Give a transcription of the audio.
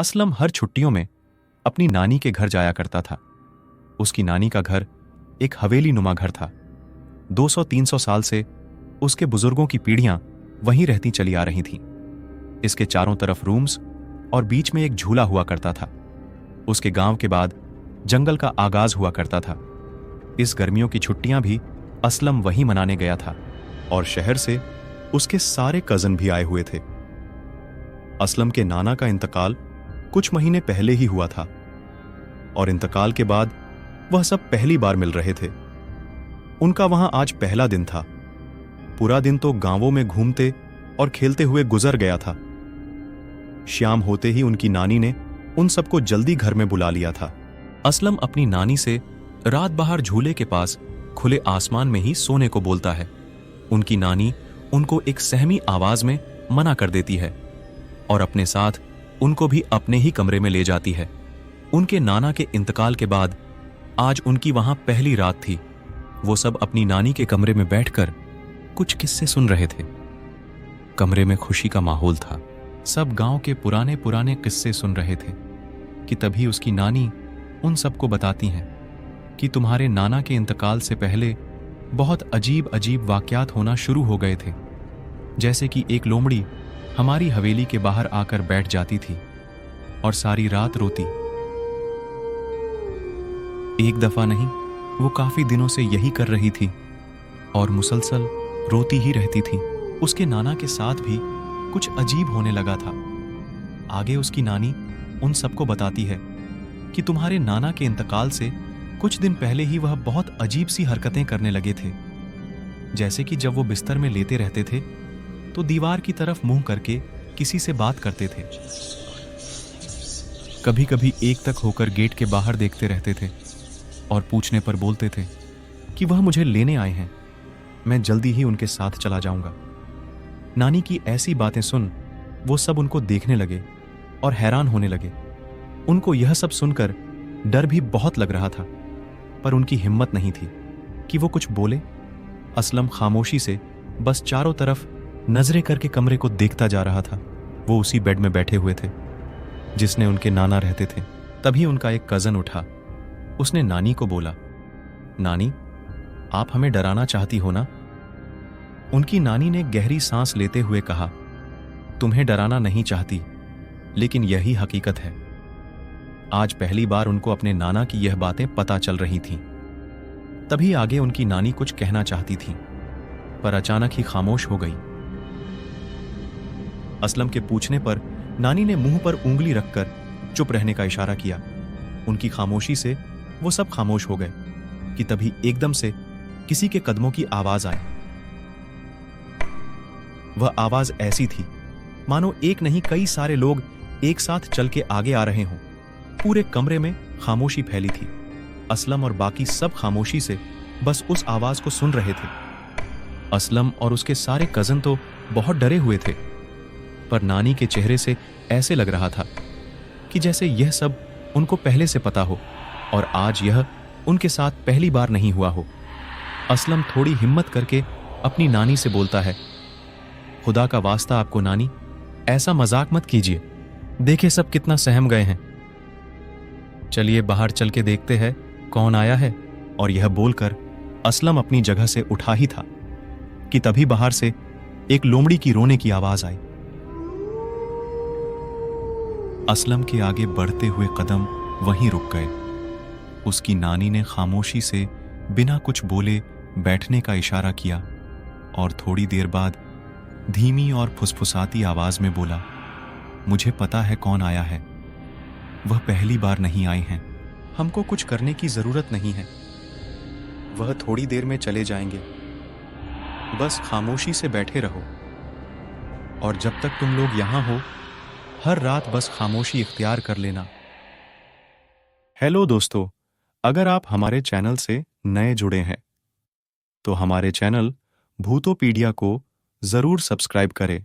असलम हर छुट्टियों में अपनी नानी के घर जाया करता था। उसकी नानी का घर एक हवेली नुमा घर था। 200-300 साल से उसके बुजुर्गों की पीढ़ियां वहीं रहती चली आ रही थीं। इसके चारों तरफ रूम्स और बीच में एक झूला हुआ करता था। उसके गांव के बाद जंगल का आगाज हुआ करता था। इस गर्मियों की छुट्टियां भी असलम वहीं मनाने गया था और शहर से उसके सारे कजन भी आए हुए थे। असलम के नाना का इंतकाल कुछ महीने पहले ही हुआ था और इंतकाल के बाद वह सब पहली बार मिल रहे थे। उनका वहां आज पहला दिन था। पूरा दिन तो गांवों में घूमते और खेलते हुए गुजर गया था। शाम होते ही उनकी नानी ने उन सबको जल्दी घर में बुला लिया था। असलम अपनी नानी से रात बाहर झूले के पास खुले आसमान में ही सोने को बोलता है। उनकी नानी उनको एक सहमी आवाज में मना कर देती है और अपने साथ उनको भी अपने ही कमरे में ले जाती है। उनके नाना के इंतकाल के बाद आज उनकी वहां पहली रात थी। वो सब अपनी नानी के कमरे में बैठकर कुछ किस्से सुन रहे थे। कमरे में खुशी का माहौल था। सब गांव के पुराने पुराने किस्से सुन रहे थे कि तभी उसकी नानी उन सबको बताती हैं कि तुम्हारे नाना के इंतकाल से पहले बहुत अजीब अजीब वाकयात होना शुरू हो गए थे। जैसे कि एक लोमड़ी हमारी हवेली के बाहर आकर बैठ जाती थी और सारी रात रोती। एक दफा नहीं, वो काफी दिनों से यही कर रही थी और मुसलसल रोती ही रहती थी। उसके नाना के साथ भी कुछ अजीब होने लगा था। आगे उसकी नानी उन सबको बताती है कि तुम्हारे नाना के इंतकाल से कुछ दिन पहले ही वह बहुत अजीब सी हरकतें करने लगे थे। जैसे कि जब वो बिस्तर में लेटे रहते थे तो दीवार की तरफ मुंह करके किसी से बात करते थे। कभी कभी एक तक होकर गेट के बाहर देखते रहते थे और पूछने पर बोलते थे कि वह मुझे लेने आए हैं, मैं जल्दी ही उनके साथ चला जाऊंगा। नानी की ऐसी बातें सुन वो सब उनको देखने लगे और हैरान होने लगे। उनको यह सब सुनकर डर भी बहुत लग रहा था, पर उनकी हिम्मत नहीं थी कि वो कुछ बोले। असलम खामोशी से बस चारों तरफ नजरें करके कमरे को देखता जा रहा था। वो उसी बेड में बैठे हुए थे जिसने उनके नाना रहते थे। तभी उनका एक कजन उठा। उसने नानी को बोला, नानी, आप हमें डराना चाहती हो ना? उनकी नानी ने गहरी सांस लेते हुए कहा, तुम्हें डराना नहीं चाहती, लेकिन यही हकीकत है। आज पहली बार उनको अपने नाना की यह बातें पता चल रही थीं। तभी आगे उनकी नानी कुछ कहना चाहती थी, पर अचानक ही खामोश हो गई। असलम के पूछने पर नानी ने मुंह पर उंगली रखकर चुप रहने का इशारा किया। उनकी खामोशी से वो सब खामोश हो गए कि तभी एकदम से किसी के कदमों की आवाज आई। वह आवाज ऐसी थी मानो एक नहीं कई सारे लोग एक साथ चल के आगे आ रहे हों। पूरे कमरे में खामोशी फैली थी। असलम और बाकी सब खामोशी से बस उस आवाज को सुन रहे थे। असलम और उसके सारे कजन तो बहुत डरे हुए थे, पर नानी के चेहरे से ऐसे लग रहा था कि जैसे यह सब उनको पहले से पता हो और आज यह उनके साथ पहली बार नहीं हुआ हो। असलम थोड़ी हिम्मत करके अपनी नानी से बोलता है, खुदा का वास्ता आपको नानी, ऐसा मजाक मत कीजिए, देखे सब कितना सहम गए हैं। चलिए बाहर चल के देखते हैं कौन आया है। और यह बोलकर असलम अपनी जगह से उठा ही था कि तभी बाहर से एक लोमड़ी की रोने की आवाज आई। असलम के आगे बढ़ते हुए कदम वहीं रुक गए। उसकी नानी ने खामोशी से बिना कुछ बोले बैठने का इशारा किया और थोड़ी देर बाद धीमी और फुसफुसाती आवाज में बोला, मुझे पता है कौन आया है। वह पहली बार नहीं आए हैं। हमको कुछ करने की जरूरत नहीं है। वह थोड़ी देर में चले जाएंगे। बस खामोशी से बैठे रहो और जब तक तुम लोग यहां हो हर रात बस खामोशी इख्तियार कर लेना। हेलो दोस्तों, अगर आप हमारे चैनल से नए जुड़े हैं तो हमारे चैनल भूतोपीडिया को जरूर सब्सक्राइब करें